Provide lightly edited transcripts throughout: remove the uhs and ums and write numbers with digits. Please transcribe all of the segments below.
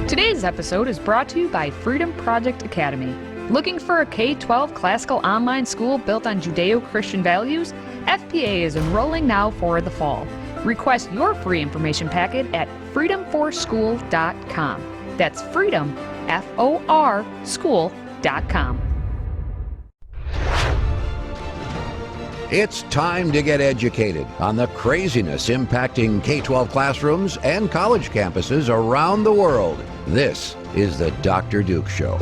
Today's episode is brought to you by FreedomProject Academy. Looking for a K-12 classical online school built on Judeo-Christian values? FPA is enrolling now for the fall. Request your free information packet at freedomforschool.com. That's freedom, F-O-R, school.com. It's time to get educated on the craziness impacting K-12 classrooms and college campuses around the world. This is the Dr. Duke Show.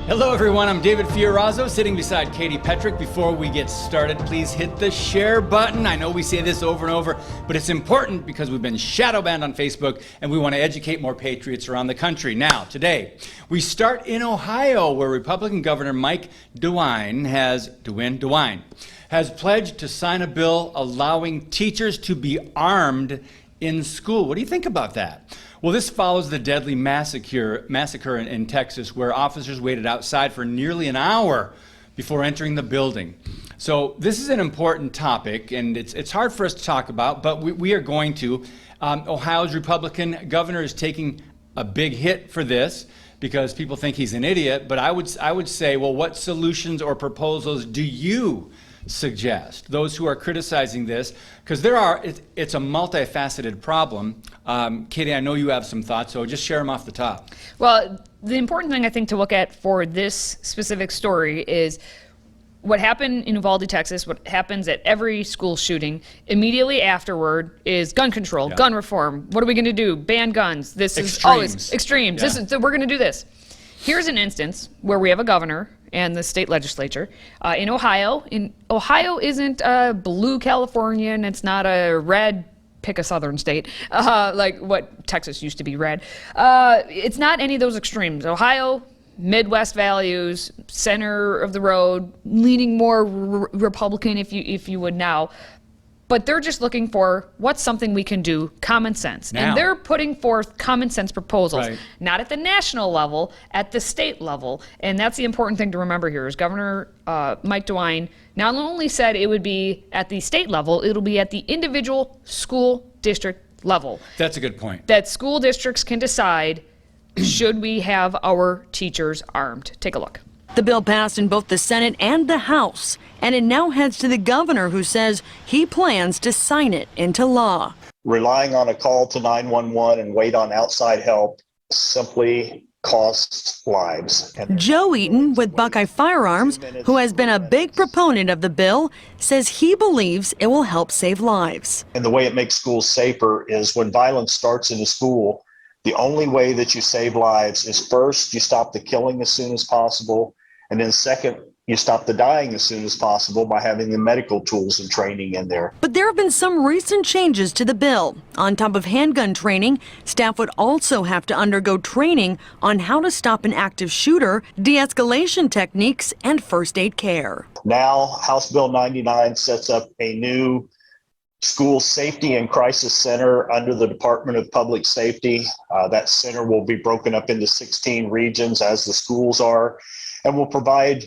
Hello everyone, I'm David Fiorazzo sitting beside Katie Petrick. Before we get started, please hit the share button. I know we say this over and over, but it's important because we've been shadow banned on Facebook and we want to educate more patriots around the country. Now, today, we start in Ohio, where Republican Governor Mike DeWine has pledged to sign a bill allowing teachers to be armed in school. What do you think about that? Well, this follows the deadly massacre in Texas, where officers waited outside for nearly an hour before entering the building. So this is an important topic, and it's hard for us to talk about, but we are going to. Ohio's Republican governor is taking a big hit for this because people think he's an idiot. But I would say, well, what solutions or proposals do you suggest? Those who are criticizing this, because it's a multifaceted problem. Katie, I know you have some thoughts, so just share them off the top. Well, the important thing I think to look at for this specific story is what happened in Uvalde, Texas, what happens at every school shooting. Immediately afterward is gun control, gun reform. What are we going to do? Ban guns. This is always extremes. Yeah. We're going to do this. Here's an instance where we have a governor and the state legislature in Ohio. Ohio isn't blue California, and it's not a red, pick a southern state, like what Texas used to be red. It's not any of those extremes. Ohio, Midwest values, center of the road, leaning more Republican, if you would now. But they're just looking for what's something we can do, common sense. Now. And they're putting forth common sense proposals, not at the national level, at the state level. And that's the important thing to remember here is Governor Mike DeWine not only said it would be at the state level, it'll be at the individual school district level. That's a good point. That school districts can decide, should we have our teachers armed? Take a look. The bill passed in both the Senate and the House, and it now heads to the governor, who says he plans to sign it into law. Relying on a call to 911 and wait on outside help simply costs lives. Joe Eaton with Buckeye Firearms, who has been a big proponent of the bill, says he believes it will help save lives. And the way it makes schools safer is when violence starts in a school, the only way that you save lives is first, you stop the killing as soon as possible. And then second, you stop the dying as soon as possible by having the medical tools and training in there. But there have been some recent changes to the bill. On top of handgun training, staff would also have to undergo training on how to stop an active shooter, de-escalation techniques, and first aid care. Now, House Bill 99 sets up a new School Safety and Crisis Center under the Department of Public Safety. That center will be broken up into 16 regions, as the schools are, and will provide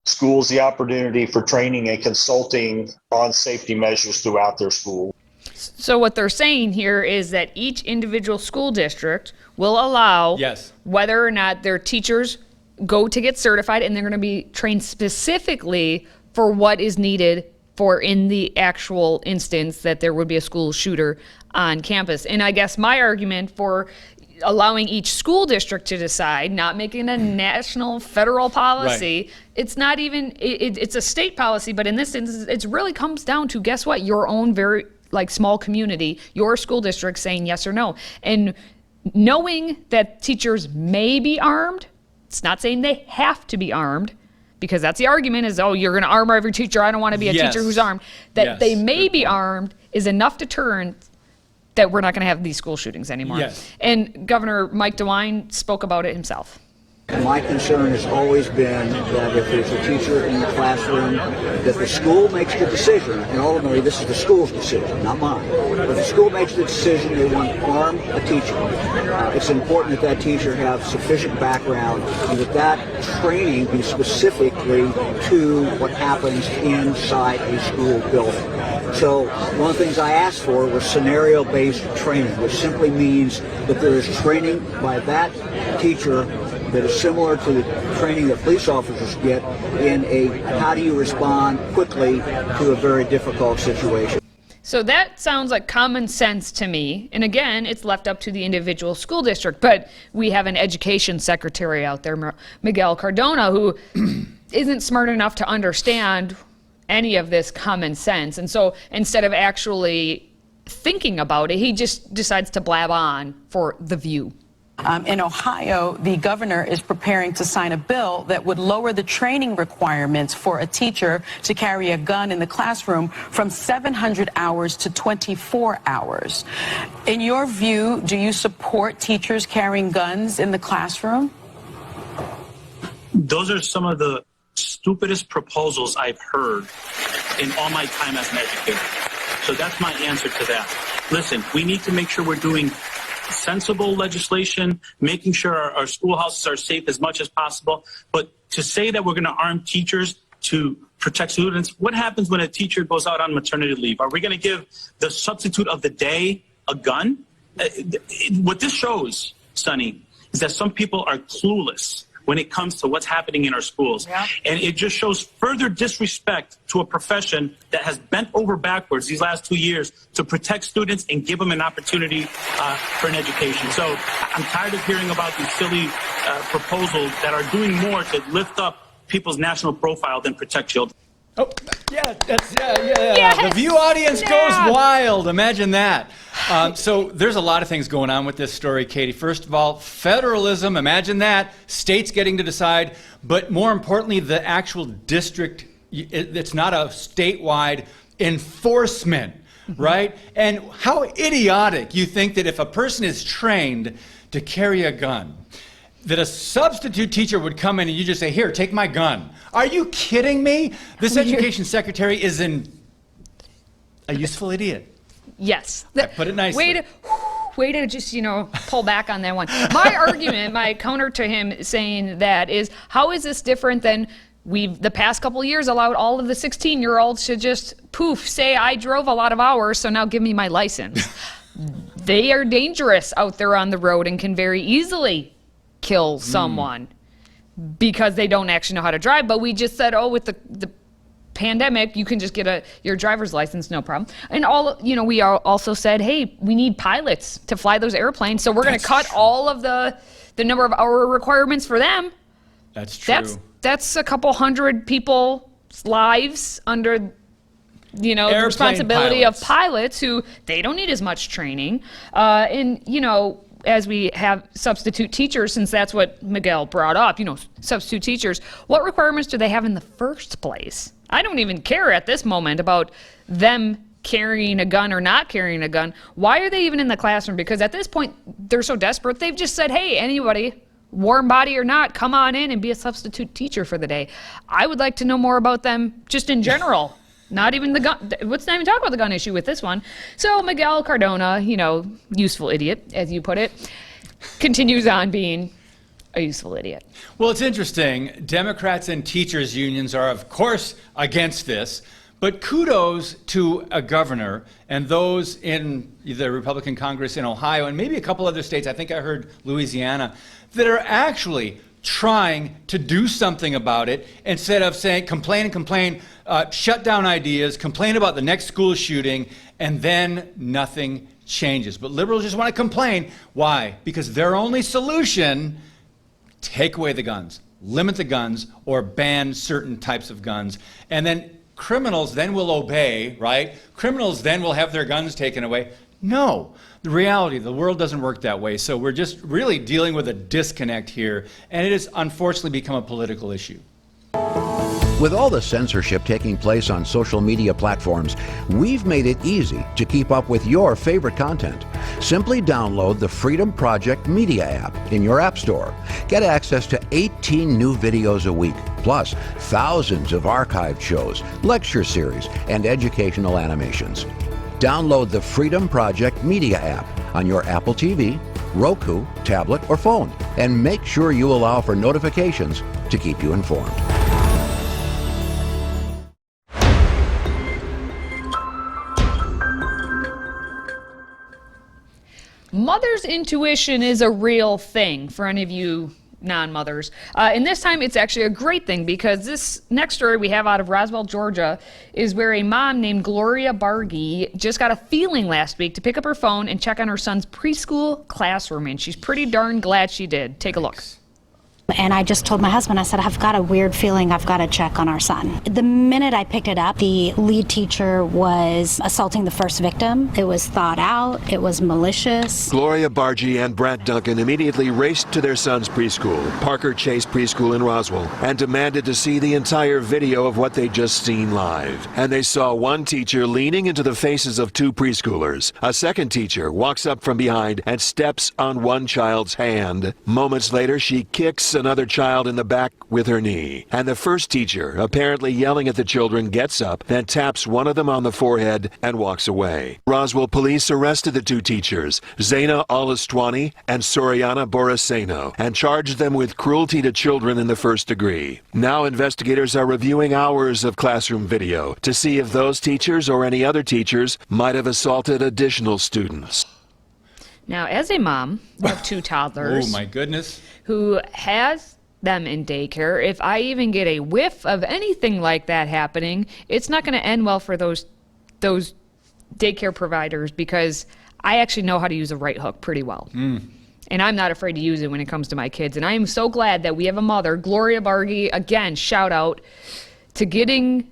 schools the opportunity for training and consulting on safety measures throughout their school. So what they're saying here is that each individual school district will allow whether or not their teachers go to get certified, and they're going to be trained specifically for what is needed for in the actual instance that there would be a school shooter on campus. And I guess my argument for allowing each school district to decide, not making a national federal policy, it's not even, it's a state policy, but in this instance, it really comes down to, guess what, your own very small community, your school district saying yes or no. And knowing that teachers may be armed, it's not saying they have to be armed, because that's the argument is, oh, you're going to arm every teacher. I don't want to be a teacher who's armed. That they may be armed is enough deterrent that we're not going to have these school shootings anymore. And Governor Mike DeWine spoke about it himself. My concern has always been that if there's a teacher in the classroom, that the school makes the decision, and ultimately this is the school's decision, not mine, but if the school makes the decision they want to arm a teacher, it's important that that teacher have sufficient background and that training be specifically to what happens inside a school building. So one of the things I asked for was scenario-based training, which simply means that there is training by that teacher that is similar to the training that police officers get in a how do you respond quickly to a very difficult situation. So that sounds like common sense to me. And again, it's left up to the individual school district. But we have an education secretary out there, Miguel Cardona, who isn't smart enough to understand any of this common sense. And so instead of actually thinking about it, he just decides to blab on for The View. In Ohio, the governor is preparing to sign a bill that would lower the training requirements for a teacher to carry a gun in the classroom from 700 hours to 24 hours. In your view, do you support teachers carrying guns in the classroom? Those are some of the stupidest proposals I've heard in all my time as an educator. So that's my answer to that. Listen, we need to make sure we're doing sensible legislation, making sure our schoolhouses are safe as much as possible. But to say that we're going to arm teachers to protect students, what happens when a teacher goes out on maternity leave? Are we going to give the substitute of the day a gun? What this shows, Sonny, is that some people are clueless when it comes to what's happening in our schools. Yeah. And it just shows further disrespect to a profession that has bent over backwards these last 2 years to protect students and give them an opportunity for an education. So I'm tired of hearing about these silly proposals that are doing more to lift up people's national profile than protect children. Oh, yeah, yes. The View audience goes wild. Imagine that. So there's a lot of things going on with this story, Katie. First of all, federalism, imagine that. States getting to decide. But more importantly, the actual district, it's not a statewide enforcement, right? And how idiotic you think that if a person is trained to carry a gun, that a substitute teacher would come in and you just say, here, take my gun. Are you kidding me? This education secretary is a useful idiot. Yes. I put it nicely. Way to just, pull back on that one. My argument, my counter to him saying that is, how is this different than we've, the past couple of years, allowed all of the 16-year-olds to just, say I drove a lot of hours, so now give me my license. They are dangerous out there on the road and can very easily kill someone because they don't actually know how to drive. But we just said, with the pandemic, you can just get your driver's license, no problem. And we also said, hey, we need pilots to fly those airplanes, so we're going to cut all of the number of hour requirements for them. That's true. That's a couple hundred people's lives under the responsibility of pilots who they don't need as much training. As we have substitute teachers, since that's what Miguel brought up, substitute teachers, what requirements do they have in the first place? I don't even care at this moment about them carrying a gun or not carrying a gun. Why are they even in the classroom? Because at this point, they're so desperate, they've just said, hey, anybody, warm body or not, come on in and be a substitute teacher for the day. I would like to know more about them just in general. Not even the gun. Let's not even talk about the gun issue with this one. So Miguel Cardona, useful idiot, as you put it, continues on being a useful idiot. Well, it's interesting. Democrats and teachers unions are, of course, against this. But kudos to a governor and those in the Republican Congress in Ohio and maybe a couple other states, I think I heard Louisiana, that are actually trying to do something about it instead of saying complain and complain, shut down ideas, complain about the next school shooting, and then nothing changes. But liberals just want to complain. Why? Because their only solution, take away the guns, limit the guns, or ban certain types of guns. And then criminals then will obey, right? Criminals then will have their guns taken away. No, the reality, the world doesn't work that way. So we're just really dealing with a disconnect here, and it has unfortunately become a political issue. With all the censorship taking place on social media platforms, we've made it easy to keep up with your favorite content. Simply download the Freedom Project Media app in your App Store. Get access to 18 new videos a week, plus thousands of archived shows, lecture series, and educational animations. Download the Freedom Project Media app on your Apple TV, Roku, tablet, or phone, and make sure you allow for notifications to keep you informed. Mother's intuition is a real thing for any of you non-mothers. And this time it's actually a great thing, because this next story we have out of Roswell, Georgia, is where a mom named Gloria Bargy just got a feeling last week to pick up her phone and check on her son's preschool classroom, and she's pretty darn glad she did. Take a look. And I just told my husband, I said, I've got a weird feeling I've got to check on our son. The minute I picked it up, the lead teacher was assaulting the first victim. It was thought out. It was malicious. Gloria Bargy and Brad Duncan immediately raced to their son's preschool, Parker Chase Preschool in Roswell, and demanded to see the entire video of what they'd just seen live. And they saw one teacher leaning into the faces of two preschoolers. A second teacher walks up from behind and steps on one child's hand. Moments later, she kicks another child in the back with her knee. And the first teacher, apparently yelling at the children, gets up, then taps one of them on the forehead and walks away. Roswell police arrested the two teachers, Zaina Alistwani and Soriana Boraseno, and charged them with cruelty to children in the first degree. Now investigators are reviewing hours of classroom video to see if those teachers or any other teachers might have assaulted additional students. Now, as a mom of two toddlers, Oh my goodness, who has them in daycare, if I even get a whiff of anything like that happening, it's not going to end well for those daycare providers, because I actually know how to use a right hook pretty well. And I'm not afraid to use it when it comes to my kids. And I am so glad that we have a mother, Gloria Bargy, again, shout out to getting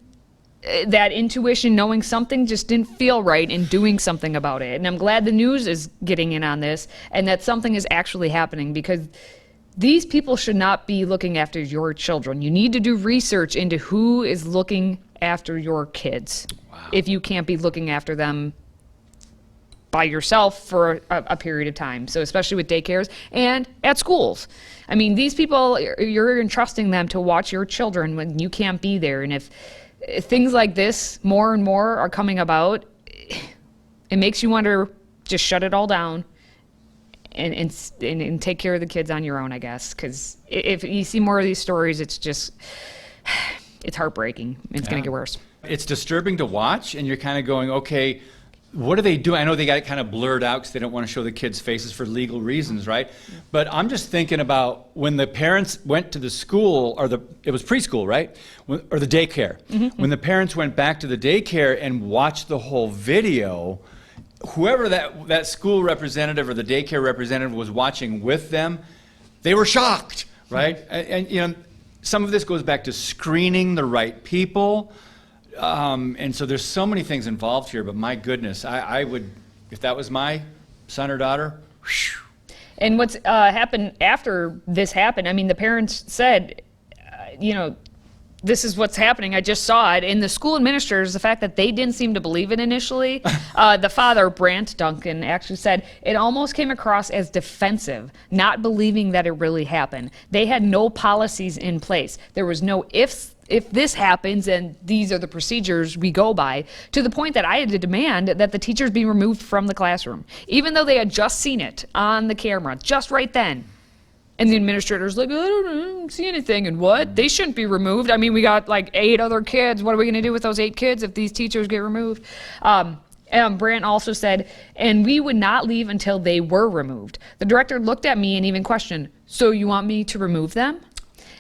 that intuition, knowing something just didn't feel right and doing something about it. And I'm glad the news is getting in on this and that something is actually happening, because these people should not be looking after your children. You need to do research into who is looking after your kids. Wow. If you can't be looking after them by yourself for a period of time. So especially with daycares and at schools. I mean, these people, you're entrusting them to watch your children when you can't be there. And if things like this more and more are coming about, it makes you wonder, just shut it all down and take care of the kids on your own, I guess. Because if you see more of these stories, it's just, it's heartbreaking. It's going to get worse. It's disturbing to watch, and you're kind of going, okay, what are they doing? I know they got it kind of blurred out because they don't want to show the kids' faces for legal reasons, right? But I'm just thinking about when the parents went to the school, or it was preschool, right? Or the daycare. Mm-hmm. When the parents went back to the daycare and watched the whole video, whoever that school representative or the daycare representative was watching with them, they were shocked, right? And you know, some of this goes back to screening the right people. And so there's so many things involved here, but my goodness, I would, if that was my son or daughter, whew. And what's happened after this happened, I mean, the parents said, you know, this is what's happening. I just saw it. And the school administrators, the fact that they didn't seem to believe it initially, the father, Brant Duncan, actually said it almost came across as defensive, not believing that it really happened. They had no policies in place. There was no if this happens and these are the procedures we go by, to the point that I had to demand that the teachers be removed from the classroom, even though they had just seen it on the camera, just right then. And the administrator's like, I don't see anything. And what? They shouldn't be removed. I mean, we got like 8 other kids. What are we going to do with those 8 kids if these teachers get removed? And Brant also said, and we would not leave until they were removed. The director looked at me and even questioned, so you want me to remove them?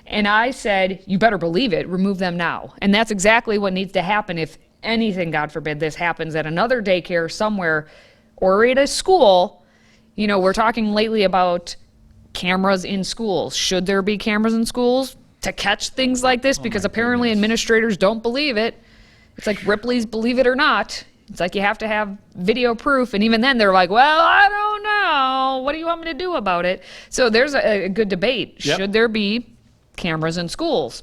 And I said, you better believe it, remove them now. And that's exactly what needs to happen if anything, God forbid, this happens at another daycare somewhere or at a school. You know, we're talking lately about cameras in schools. Should there be cameras in schools to catch things like this? Because apparently administrators don't believe it. It's like Ripley's Believe It or Not. It's like you have to have video proof, and even then they're like, well, I don't know. What do you want me to do about it? So there's a good debate. Yep. Should there be cameras in schools?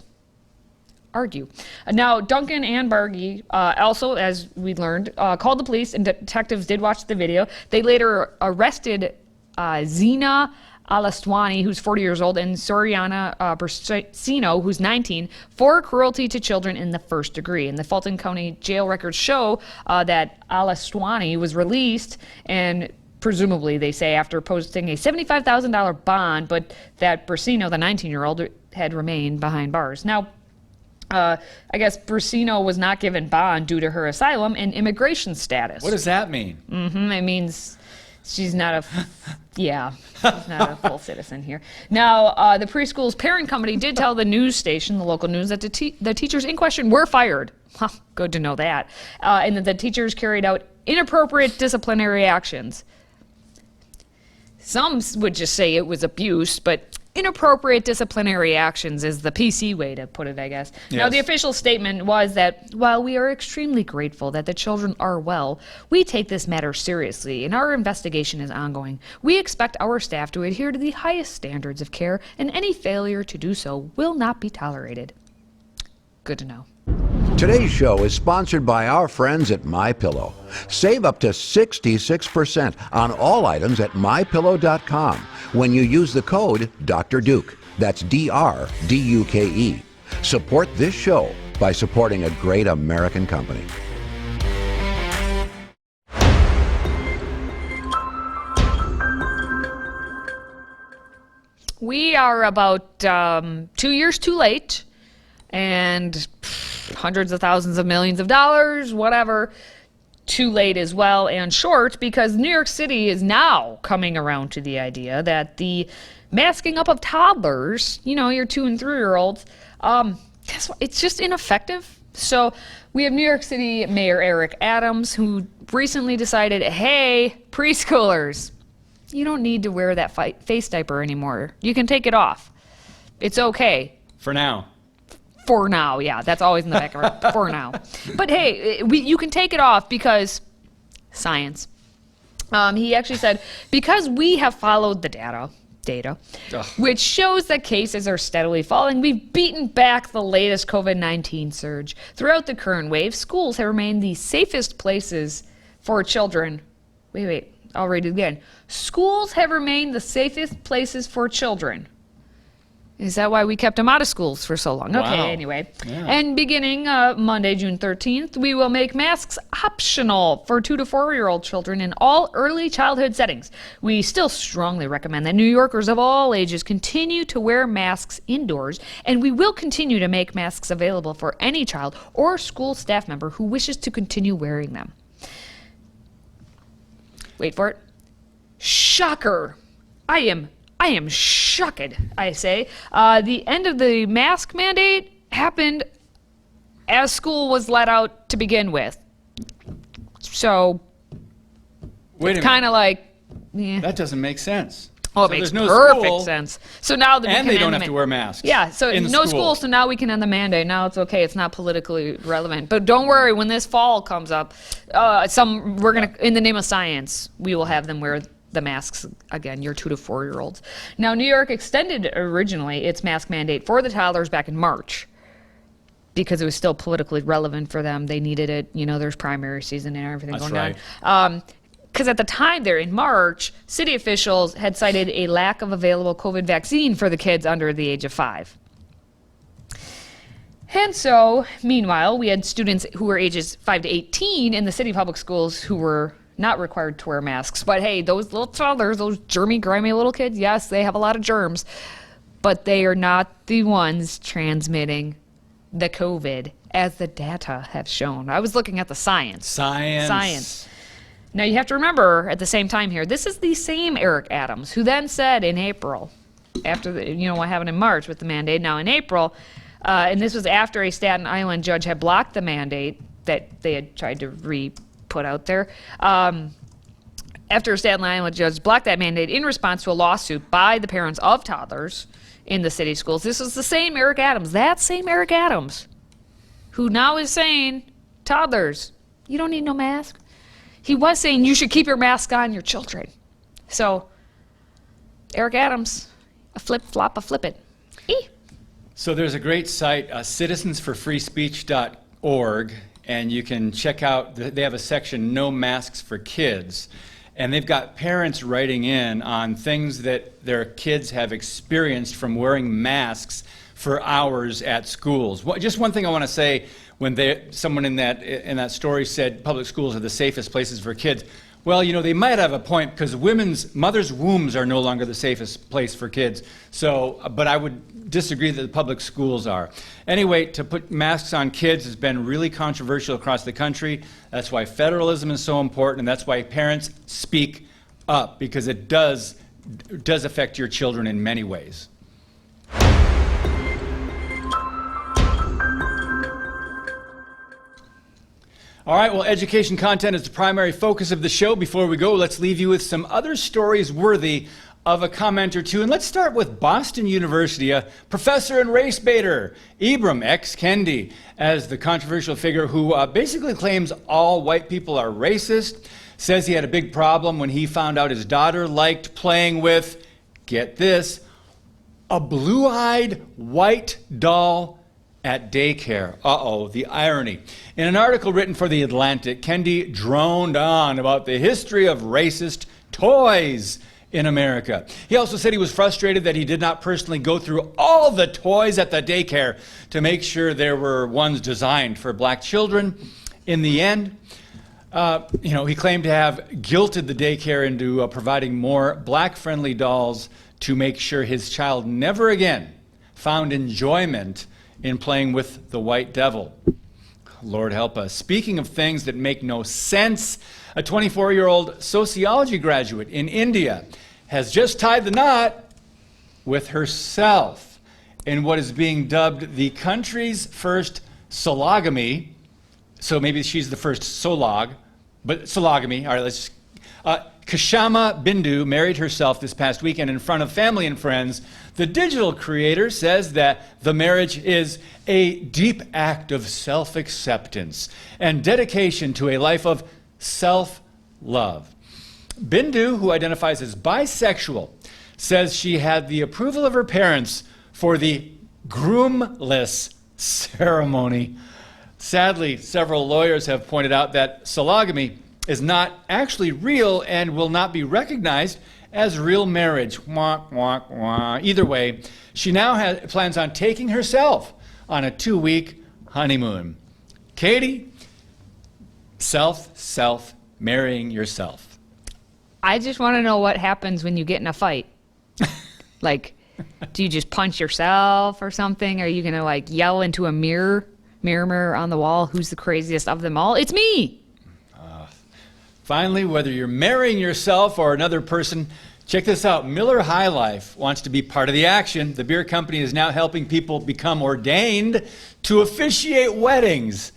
argue. Now, Duncan and Bargy also, as we learned, called the police, and detectives did watch the video. They later arrested Zina Alastwani, who's 40 years old, and Soriana Bursino, who's 19, for cruelty to children in the first degree. And the Fulton County jail records show that Alastwani was released, and presumably, they say, after posting a $75,000 bond, but that Bursino, the 19-year-old, had remained behind bars. Now, I guess Bursino was not given bond due to her asylum and immigration status. What does that mean? It means she's not she's not a full citizen here. Now, the preschool's parent company did tell the news station, the local news, that the teachers in question were fired. Good to know that. And that the teachers carried out inappropriate disciplinary actions. Some would just say it was abuse, but inappropriate disciplinary actions is the PC way to put it, I guess. Yes. Now, the official statement was that while we are extremely grateful that the children are well, we take this matter seriously and our investigation is ongoing. We expect our staff to adhere to the highest standards of care, and any failure to do so will not be tolerated. Good to know. Today's show is sponsored by our friends at MyPillow. Save up to 66% on all items at MyPillow.com when you use the code Dr. Duke. That's DRDUKE. Support this show by supporting a great American company. We are about 2 years too late, and hundreds of thousands of millions of dollars, whatever, too late as well, and short, because New York City is now coming around to the idea that the masking up of toddlers, your 2 and 3-year-olds, guess what? It's just ineffective. So we have New York City Mayor Eric Adams, who recently decided, hey, preschoolers, you don't need to wear that face diaper anymore. You can take it off. It's okay. For now. For now, yeah. That's always in the back of our for now. But hey, you can take it off because science. He actually said, because we have followed the data, which shows that cases are steadily falling, we've beaten back the latest COVID-19 surge. Throughout the current wave, schools have remained the safest places for children. Wait, I'll read it again. Schools have remained the safest places for children. Is that why we kept them out of schools for so long? Wow. Okay, anyway. Yeah. And beginning Monday, June 13th, we will make masks optional for 2 to 4-year-old children in all early childhood settings. We still strongly recommend that New Yorkers of all ages continue to wear masks indoors, and we will continue to make masks available for any child or school staff member who wishes to continue wearing them. Wait for it. Shocker. I am shocked, I say. The end of the mask mandate happened as school was let out to begin with. So Wait it's a minute. kind of like, yeah. That doesn't make sense. Oh, it So makes there's no perfect school, sense. So now that we and can they don't end have to wear masks. Yeah, so in the no school, so now we can end the mandate. Now it's okay. It's not politically relevant. But don't worry, when this fall comes up, we're gonna, in the name of science, we will have them wear the masks again, your 2 to 4-year-olds. Now, New York extended originally its mask mandate for the toddlers back in March because it was still politically relevant for them. They needed it. There's primary season and everything That's going right. on. Because at the time there, in March, city officials had cited a lack of available COVID vaccine for the kids under the age of 5. And so, meanwhile, we had students who were ages 5 to 18 in the city public schools who were not required to wear masks. But hey, those little toddlers, those germy, grimy little kids, yes, they have a lot of germs, but they are not the ones transmitting the COVID, as the data have shown. I was looking at the science. Science. Now, you have to remember, at the same time here, this is the same Eric Adams who then said in April, after what happened in March with the mandate, now in April, and this was after a Staten Island judge had blocked the mandate that they had tried to put out there. After a Staten Island judge blocked that mandate in response to a lawsuit by the parents of toddlers in the city schools. This is the same Eric Adams, that same Eric Adams, who now is saying, toddlers, you don't need no mask. He was saying you should keep your mask on your children. So, Eric Adams, a flip-flop, a flip it. So there's a great site, citizensforfreespeech.org, and you can check out, they have a section, No Masks for Kids. And they've got parents writing in on things that their kids have experienced from wearing masks for hours at schools. Just one thing I want to say, when someone in that story said public schools are the safest places for kids. Well, you know, they might have a point, because mothers' wombs are no longer the safest place for kids. So, but I would disagree that the public schools are. Anyway, to put masks on kids has been really controversial across the country. That's why federalism is so important, and that's why parents speak up, because it does affect your children in many ways. All right, well, education content is the primary focus of the show. Before we go, let's leave you with some other stories worthy of a comment or two. And let's start with Boston University, a professor and race baiter, Ibram X. Kendi, as the controversial figure who basically claims all white people are racist, says he had a big problem when he found out his daughter liked playing with, get this, a blue-eyed white doll at daycare. Uh-oh, the irony. In an article written for The Atlantic, Kendi droned on about the history of racist toys in America. He also said he was frustrated that he did not personally go through all the toys at the daycare to make sure there were ones designed for black children. In the end, he claimed to have guilted the daycare into providing more black-friendly dolls to make sure his child never again found enjoyment in playing with the white devil. Lord help us. Speaking of things that make no sense, a 24-year-old sociology graduate in India has just tied the knot with herself in what is being dubbed the country's first sologamy. So maybe she's the first solog, but sologamy. All right, Kashama Bindu married herself this past weekend in front of family and friends. The digital creator says that the marriage is a deep act of self-acceptance and dedication to a life of self-love. Bindu, who identifies as bisexual, says she had the approval of her parents for the groomless ceremony. Sadly, several lawyers have pointed out that sologamy is not actually real and will not be recognized as real marriage. Wah, wah, wah. Either way, she now plans on taking herself on a 2-week honeymoon. Katie, self, marrying yourself. I just want to know what happens when you get in a fight. Like, do you just punch yourself or something? Are you going to yell into a mirror on the wall, who's the craziest of them all? It's me. Finally, whether you're marrying yourself or another person, check this out. Miller High Life wants to be part of the action. The beer company is now helping people become ordained to officiate weddings.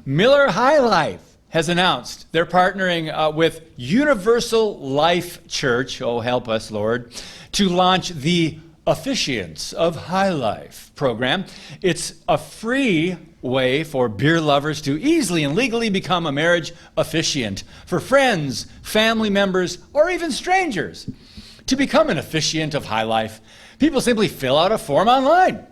Miller High Life has announced they're partnering with Universal Life Church, oh help us Lord, to launch the Officiants of High Life program. It's a free way for beer lovers to easily and legally become a marriage officiant for friends, family members, or even strangers. To become an officiant of High Life, people simply fill out a form online.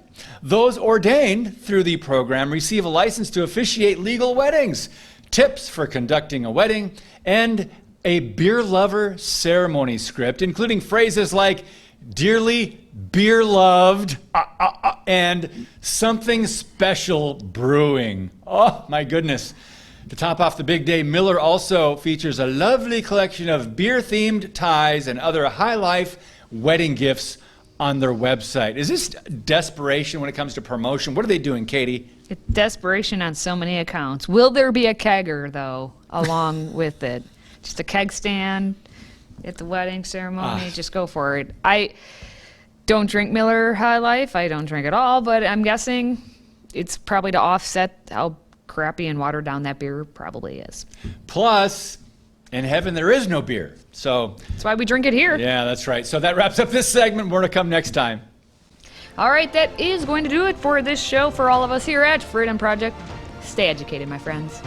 Those ordained through the program receive a license to officiate legal weddings, tips for conducting a wedding, and a beer lover ceremony script, including phrases like dearly beer loved and something special brewing. Oh my goodness. To top off the big day, Miller also features a lovely collection of beer-themed ties and other High Life wedding gifts on their website. Is this desperation when it comes to promotion? What are they doing, Katie? It's desperation on so many accounts. Will there be a kegger, though, along with it? Just a keg stand at the wedding ceremony? Just go for it. I don't drink Miller High Life. I don't drink at all, but I'm guessing it's probably to offset how crappy and watered down that beer probably is. Plus, in heaven there is no beer. So that's why we drink it here. Yeah, that's right. So that wraps up this segment. More to come next time. All right, that is going to do it for this show for all of us here at Freedom Project. Stay educated, my friends.